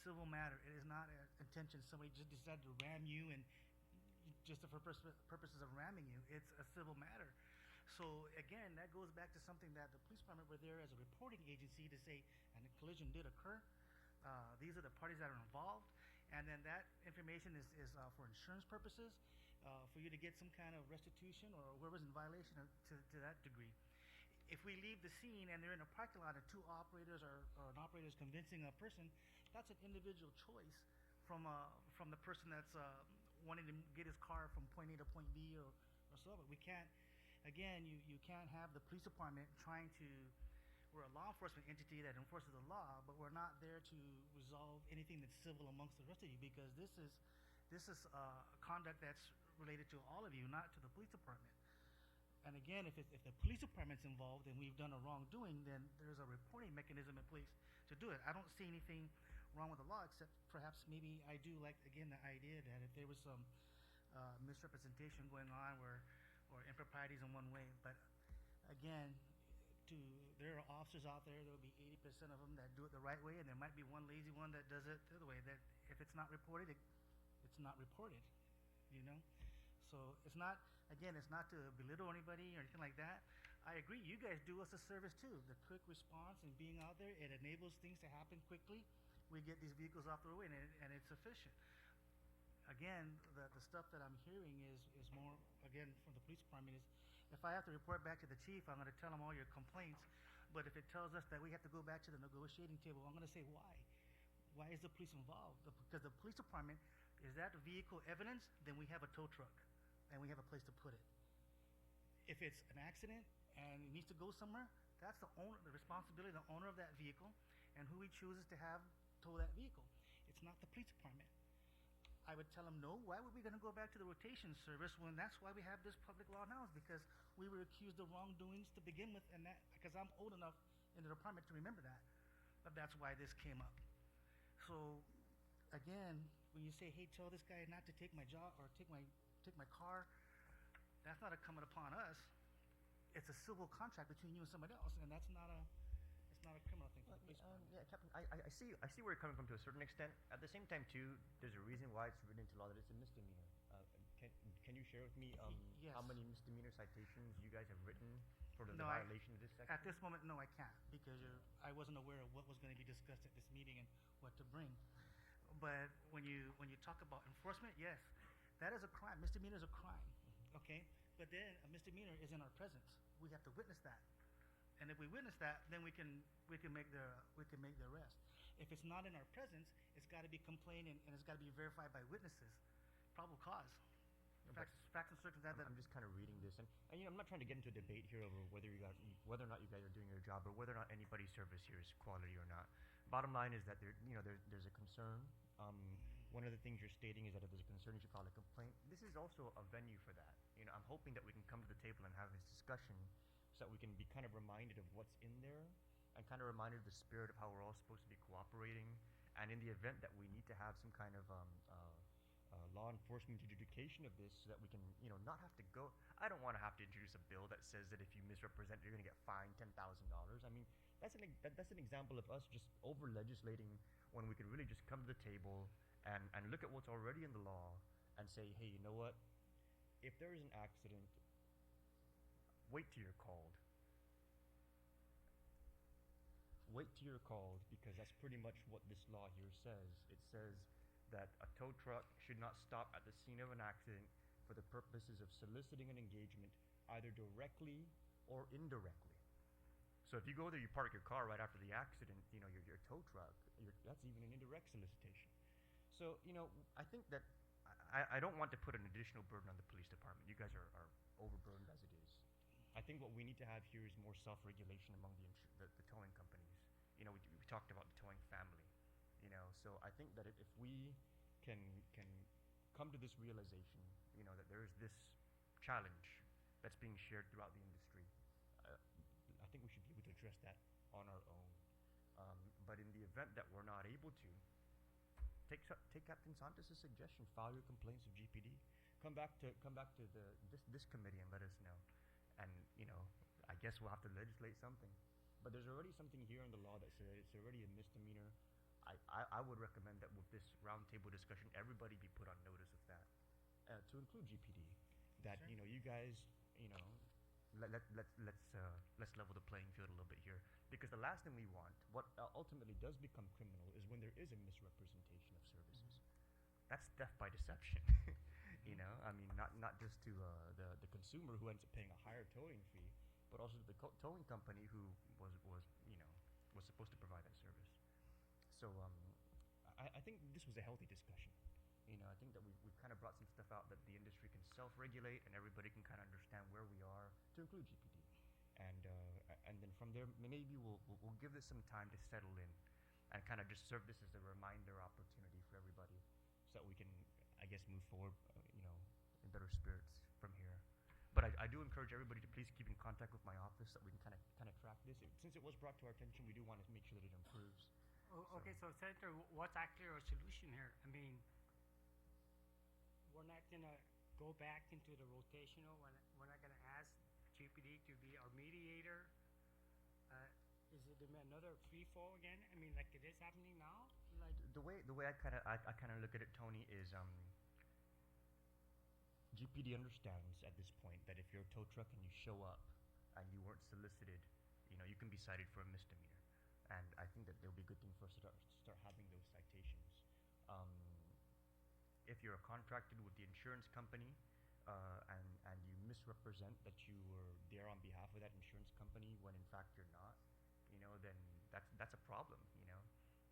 civil matter. It is not an intention somebody just decided to ram you, and just for purposes of ramming you. It's a civil matter. So again, that goes back to something that the police department were there as a reporting agency to say, and a collision did occur. These are the parties that are involved, and then that information is for insurance purposes, for you to get some kind of restitution, or whoever's in violation to that degree. If we leave the scene and they're in a parking lot and two operators or an operator is convincing a person, that's an individual choice from the person that's wanting to get his car from point A to point B or so. But we can't, again, you can't have the police department trying to, we're a law enforcement entity that enforces the law, but we're not there to resolve anything that's civil amongst the rest of you, because this is conduct that's related to all of you, not to the police department. And again, if the police department's involved and we've done a wrongdoing, then there's a reporting mechanism in place to do it. I don't see anything wrong with the law, except perhaps maybe I do like, again, the idea that if there was some misrepresentation going on where or improprieties in one way. But again, there are officers out there. There will be 80% of them that do it the right way, and there might be one lazy one that does it the other way. That if it's not reported, it's not reported. You know, so it's not. Again, it's not to belittle anybody or anything like that. I agree. You guys do us a service too. The quick response and being out there, it enables things to happen quickly. We get these vehicles off the road, and it's efficient. Again, the stuff that I'm hearing is more, again, from the police department is, if I have to report back to the chief, I'm going to tell him all your complaints. But if it tells us that we have to go back to the negotiating table, I'm going to say why. Why is the police involved? Because the police department, is that vehicle evidence, then we have a tow truck, and we have a place to put it. If it's an accident and it needs to go somewhere, that's the owner, the responsibility of the owner of that vehicle, and who he chooses to have tow that vehicle. It's not the police department. I would tell him, no, why were we going to go back to the rotation service when that's why we have this public law now, is because we were accused of wrongdoings to begin with, and that, because I'm old enough in the department to remember that, but that's why this came up. So, again, when you say, hey, tell this guy not to take my job or take my car, that's not a coming upon us. It's a civil contract between you and somebody else, and that's not a criminal thing. Yeah, Captain, I see where you're coming from to a certain extent. At the same time, too, there's a reason why it's written into law that it's a misdemeanor. Can you share with me yes. how many misdemeanor citations you guys have written for the No, violation of this section? At this moment, no, I can't, because I wasn't aware of what was going to be discussed at this meeting and what to bring. But when you talk about enforcement, yes, that is a crime. Misdemeanor is a crime, okay? But then a misdemeanor is in our presence. We have to witness that, and if we witness that, then we can make the arrest. If it's not in our presence, it's got to be complained and it's got to be verified by witnesses. Probable cause. Facts and circumstances. I'm just kind of reading this, and I'm not trying to get into a debate here over whether or not you guys are doing your job, or whether or not anybody's service here is quality or not. Bottom line is that there's a concern. One of the things you're stating is that if there's a concern, you should file a complaint. This is also a venue for that. I'm hoping that we can come to the table and have this discussion, so that we can be kind of reminded of what's in there, and kind of reminded of the spirit of how we're all supposed to be cooperating. And in the event that we need to have some kind of law enforcement adjudication of this, so that we can, not have to go. I don't want to have to introduce a bill that says that if you misrepresent, you're going to get fined $10,000. I mean, that's an example of us just over legislating, when we can really just come to the table and look at what's already in the law and say, hey, you know what? If there is an accident, wait till you're called. Wait till you're called, because that's pretty much what this law here says. It says that a tow truck should not stop at the scene of an accident for the purposes of soliciting an engagement, either directly or indirectly. So if you go there, you park your car right after the accident, your tow truck, that's even an indirect solicitation. So, I think that I don't want to put an additional burden on the police department. You guys are overburdened as it is. I think what we need to have here is more self-regulation among the towing companies. We talked about the towing family. So I think that if we can come to this realization, that there is this challenge that's being shared throughout the industry, I think we should be able to address that on our own. But in the event that we're not able to, take Captain Santos' suggestion. File your complaints of GPD. Come back to this committee and let us know. And I guess we'll have to legislate something. But there's already something here in the law that says it's already a misdemeanor. I would recommend that with this roundtable discussion, everybody be put on notice of that, to include GPD. That Sure. You guys, let's level the playing field a little bit here, because the last thing we want, what ultimately does become criminal, is when there is a misrepresentation of services. That's theft by deception. Not just to the consumer who ends up paying a higher towing fee, but also to the towing company who was supposed to provide that service. So I think this was a healthy discussion. I think that we've kind of brought some stuff out that the industry can self-regulate, and everybody can kind of understand where we are, to include GPD. And then from there, maybe we'll give this some time to settle in, and kind of just serve this as a reminder opportunity for everybody, so that we can, I guess, move forward, in better spirits from here. But I do encourage everybody to please keep in contact with my office, so that we can kind of track this. Since it was brought to our attention, we do want to make sure that it improves. Okay, so Senator, what's actually our solution here? I mean, we're not gonna go back into the rotational when we're not going to ask GPD to be our mediator? Is it another free fall again? I mean, like it is happening now. Like The way I kind of look at it, Tony, is GPD understands at this point that if you're a tow truck and you show up and you weren't solicited, you can be cited for a misdemeanor. And I think that there'll be a good thing for us to start having those citations. If you're contracted with the insurance company and you misrepresent that you were there on behalf of that insurance company when in fact you're not, then that's a problem,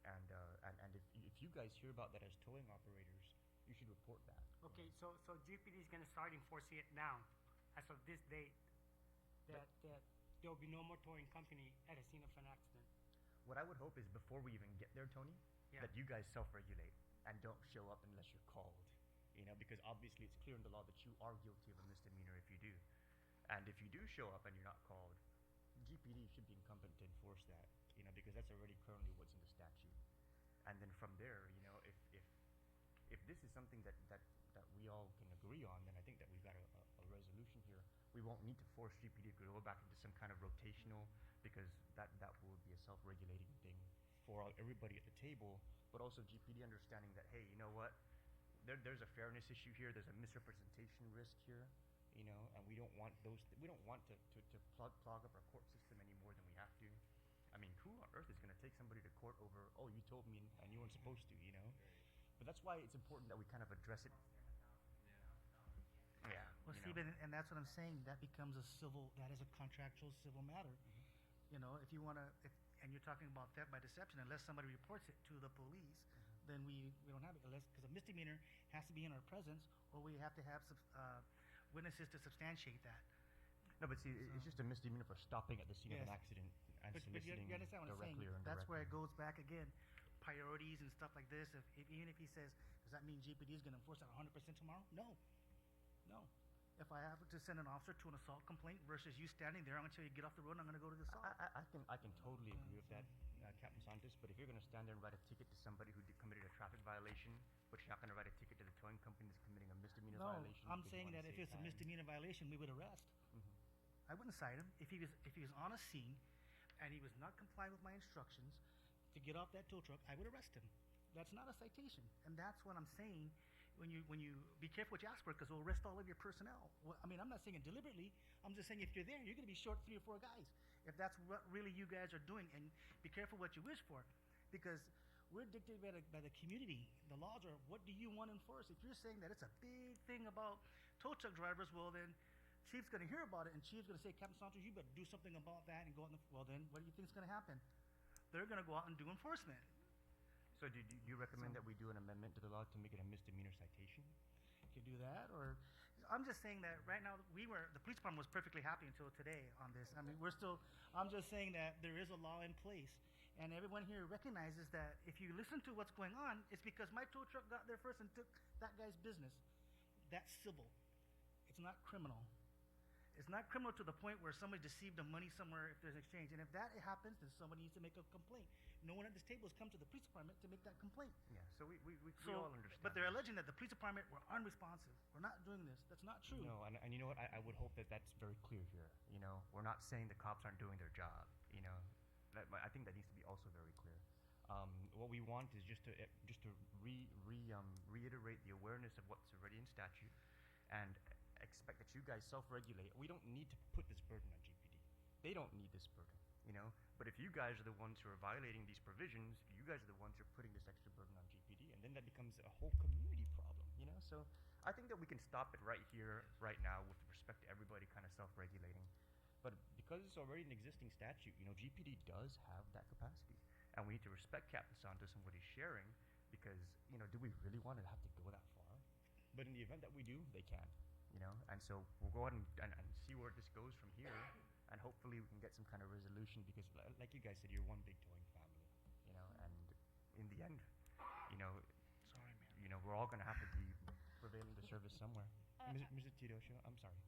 And if you guys hear about that as towing operators, you should report that. okay, so GPD is going to start enforcing it now, as of this date, that there will be no more towing company at a scene of an accident. What I would hope is before we even get there, Tony, Yeah. that you guys self-regulate and don't show up unless you're called. Because obviously it's clear in the law that you are guilty of a misdemeanor if you do. And if you do show up and you're not called, GPD should be incumbent to enforce that, because that's already currently what's in the statute. And then from there, if this is something that we all can agree on, then I think that we've got a resolution here. We won't need to force GPD to go back into some kind of rotational, because that will be a self-regulating thing for everybody at the table, but also GPD understanding that, hey, you know what? There's a fairness issue here. There's a misrepresentation risk here, and we don't want we don't want to clog up our court system any more than we have to. I mean, who on earth is going to take somebody to court over, oh, you told me and you weren't supposed to, But that's why it's important that we kind of address it. Yeah. Well, Stephen, and that's what I'm saying. That becomes that is a contractual civil matter. If you want to, and you're talking about theft by deception, unless somebody reports it to the police, then we don't have it. Because a misdemeanor has to be in our presence, or we have to have witnesses to substantiate that. No, but see, it's just a misdemeanor for stopping at the scene of Yes. an accident and But soliciting you understand what I'm saying? directly or indirectly. That's where it goes back again. Priorities and stuff like this. Even if he says, does that mean GPD is going to enforce that 100% tomorrow? No. If I have to send an officer to an assault complaint versus you standing there until you get off the road, and I'm going to go to the assault. I can totally agree with that, Captain Santos. But if you're going to stand there and write a ticket to somebody who committed a traffic violation, but you're not going to write a ticket to the towing company that's committing a misdemeanor violation. I'm because you saying wanna that if save it's a time. misdemeanor violation, we would arrest. I wouldn't cite him if he was on a scene and he was not complying with my instructions to get off that tow truck. I would arrest him. That's not a citation, and that's what I'm saying. When you be careful what you ask for, because we'll arrest all of your personnel. Well, I mean, I'm not saying it deliberately. I'm just saying if you're there, you're going to be short 3 or 4 guys. If that's what really you guys are doing, and be careful what you wish for, because we're dictated by the community. The laws are what do you want enforced. If you're saying that it's a big thing about tow truck drivers, well then, Chief's going to hear about it, and Chief's going to say, Captain Santos, you better do something about that, and go out. Well then, what do you think is going to happen? They're going to go out and do enforcement. So do you recommend that we do an amendment to the law to make it a misdemeanor citation? You could do that, or I'm just saying that right now the police department was perfectly happy until today on this. I mean, I'm just saying that there is a law in place, and everyone here recognizes that if you listen to what's going on, it's because my tow truck got there first and took that guy's business. That's civil. It's not criminal. It's not criminal to the point where somebody deceived the money somewhere if there's an exchange. And if that happens, then somebody needs to make a complaint. No one at this table has come to the police department to make that complaint. Yeah, so we all understand. But they're alleging that the police department were unresponsive. We're not doing this. That's not true. No, and you know what? I would hope that that's very clear here. We're not saying the cops aren't doing their job. I think that needs to be also very clear. What we want is just to reiterate the awareness of what's already in statute, and expect that you guys self-regulate. We don't need to put this burden on GPD. They don't need this burden, But if you guys are the ones who are violating these provisions, you guys are the ones who are putting this extra burden on GPD, and then that becomes a whole community problem, So I think that we can stop it right here, right now, with respect to everybody kind of self-regulating. But because it's already an existing statute, GPD does have that capacity, and we need to respect Captain Santos and what he's sharing, because do we really want to have to go that far? But in the event that we do, they can. And so we'll go ahead and see where this goes from here, and hopefully we can get some kind of resolution, because like you guys said, you're one big towing family, and in the end, we're all going to have to be prevailing the service somewhere. Mr. Tidosho, I'm sorry.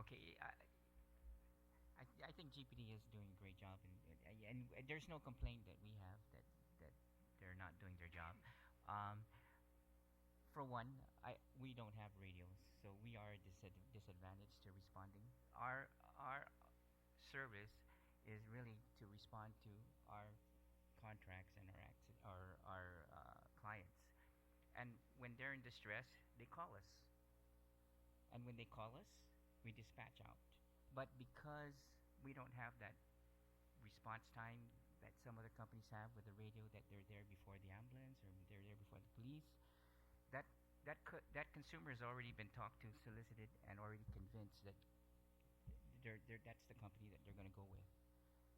Okay, I think GPD is doing a great job, and there's no complaint that we have that they're not doing their job. For one, we don't have radios, so we are disadvantaged to responding. Our service is really to respond to our contracts and our clients. And when they're in distress, they call us. And when they call us, we dispatch out. But because we don't have that response time that some other companies have with the radio, that they're there before the ambulance or they're there before the police, that consumer has already been talked to, solicited, and already convinced that that's the company that they're going to go with.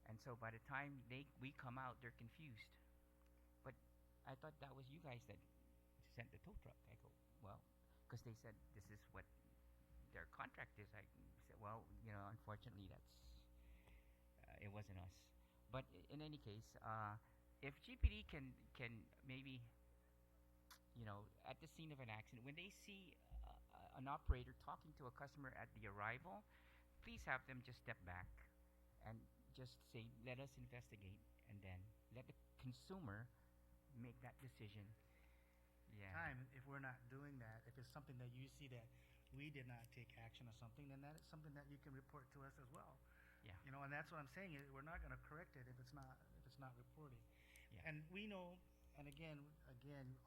And so by the time we come out, they're confused. But I thought that was you guys that sent the tow truck. I go, well, because they said this is what their contract is. I said, well, unfortunately, it wasn't us. But in any case, if GPD can maybe, at the scene of an accident, when they see an operator talking to a customer at the arrival, please have them just step back and just say, let us investigate, and then let the consumer make that decision. Yeah. Time, if we're not doing that, if it's something that you see that we did not take action or something, then that is something that you can report to us as well. Yeah. And that's what I'm saying. We're not going to correct it if it's not reported. Yeah. And we know, and again,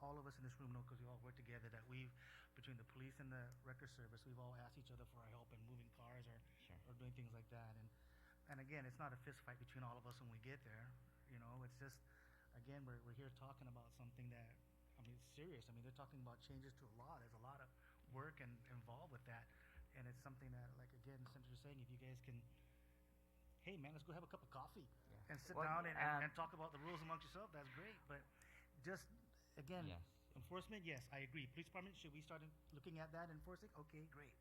all of us in this room know, because we all work together, that between the police and the record service, we've all asked each other for our help in moving cars or doing things like that. And again, it's not a fist fight between all of us when we get there. It's just, again, we're here talking about something that, it's serious. They're talking about changes to a law. There's a lot of work and involved with that. And it's something that, like, again, Senator's saying, if you guys can, hey, man, let's go have a cup of coffee and sit down and talk about the rules amongst yourself, that's great. But just, again, enforcement, yes, I agree. Police department, should we start looking at that, enforcing? Okay, great.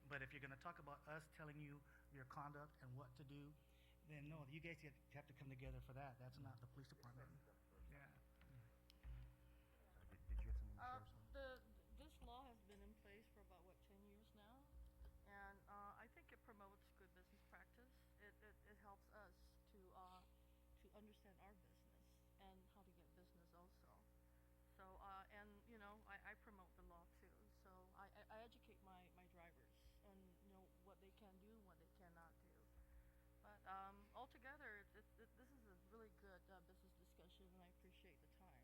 But if you're going to talk about us telling you your conduct and what to do, then no, you guys have to come together for that. That's not the police department. Yeah. Did you have something to share? This law has been in place for about 10 years now, and I think it promotes good business practice. It helps us to understand our business and how to get business also. So I promote the law too. So I educate my drivers on what they can do and what they cannot do. But altogether, this is a really good business discussion, and I appreciate the time.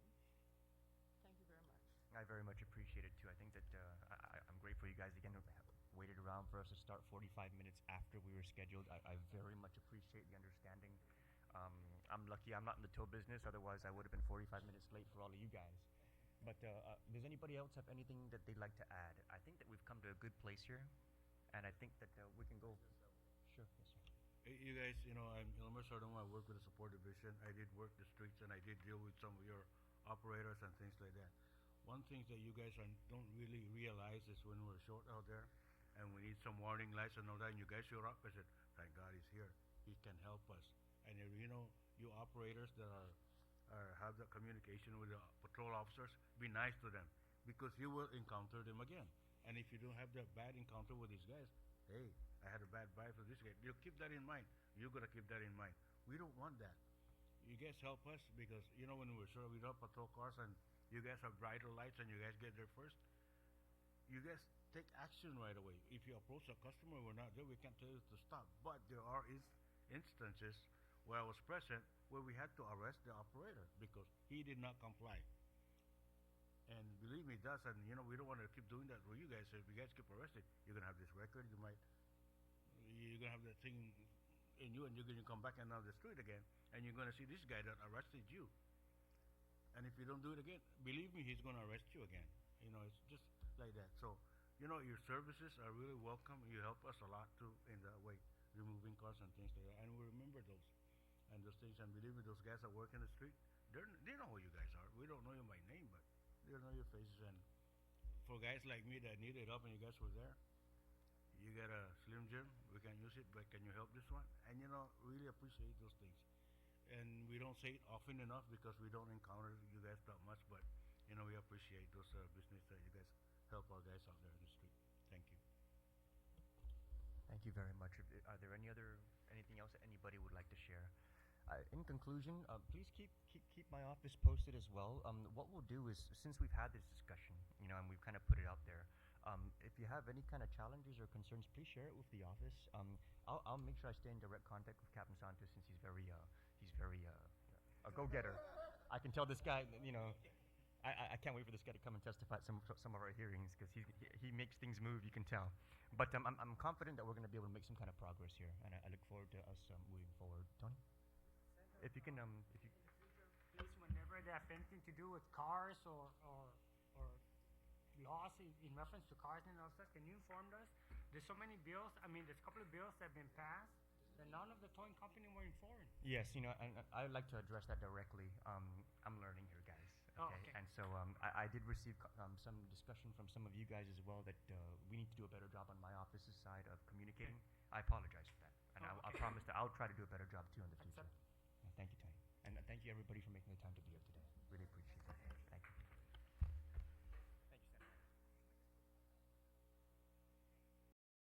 Thank you very much. I very much appreciate it too. I think that I'm grateful you guys again waited around for us to start 45 minutes after we were scheduled. I very much appreciate the understanding. I'm lucky I'm not in the tow business, otherwise I would have been 45 minutes late for all of you guys. But does anybody else have anything that they'd like to add? I think that we've come to a good place here, and I think that we can go. Sure, yes, sir. Hey, you guys, I'm Elmer Sardomo. I work with the support division. I did work the streets, and I did deal with some of your operators and things like that. One thing that you guys don't really realize is when we're short out there and we need some warning lights and all that, and you guys show up, I said, thank God he's here. He can help us. And if, you operators that have the communication with the patrol officers, be nice to them, because you will encounter them again. And if you don't have that bad encounter with these guys, hey, I had a bad vibe for this guy. You keep that in mind. You gotta keep that in mind. We don't want that. You guys help us, because when we're sure we don't patrol cars and you guys have brighter lights and you guys get there first, you guys take action right away. If you approach a customer, we're not there, we can't tell you to stop. But there are instances where I was present where we had to arrest the operator because he did not comply. And believe me, that's, and we don't want to keep doing that for you guys. So if you guys keep arrested, you're gonna have this record. You're gonna have that thing in you, and you're gonna come back on the street again, and you're gonna see this guy that arrested you. And if you don't do it again, believe me, he's gonna arrest you again. It's just like that. So, your services are really welcome. You help us a lot too in that way, removing cars and things like that. And we remember those things. And believe me, those guys that work in the street, they know who you guys are. We don't know you by name, but they know your faces. And for guys like me that needed help and you guys were there, you got a Slim Jim, we can use it, but can you help this one? And really appreciate those things. And we don't say it often enough because we don't encounter you guys that much, but we appreciate those business that you guys help our guys out there in the street. Thank you. Thank you very much. Are there anything else that anybody would like to share? In conclusion, please keep my office posted as well. What we'll do is, since we've had this discussion, and we've kind of put it out there, if you have any kind of challenges or concerns, please share it with the office. I'll make sure I stay in direct contact with Captain Santos since he's very a go-getter. I can tell this guy, I can't wait for this guy to come and testify at some of our hearings because he makes things move. You can tell. But I'm confident that we're going to be able to make some kind of progress here, and I look forward to us moving forward. Tony, if you can, if you. Please, whenever they have anything to do with cars or laws in reference to cars and all stuff, can you inform us? There's so many bills. I mean, there's a couple of bills that have been passed that none of the towing company were informed. Yes, and I'd like to address that directly. I'm learning here, guys. Okay. Oh, okay. And so I did receive some discussion from some of you guys as well that we need to do a better job on my office's side of communicating. Okay. I apologize for that, and I promise that I'll try to do a better job too in the future. Thank you, Tony, and thank you everybody for making the time to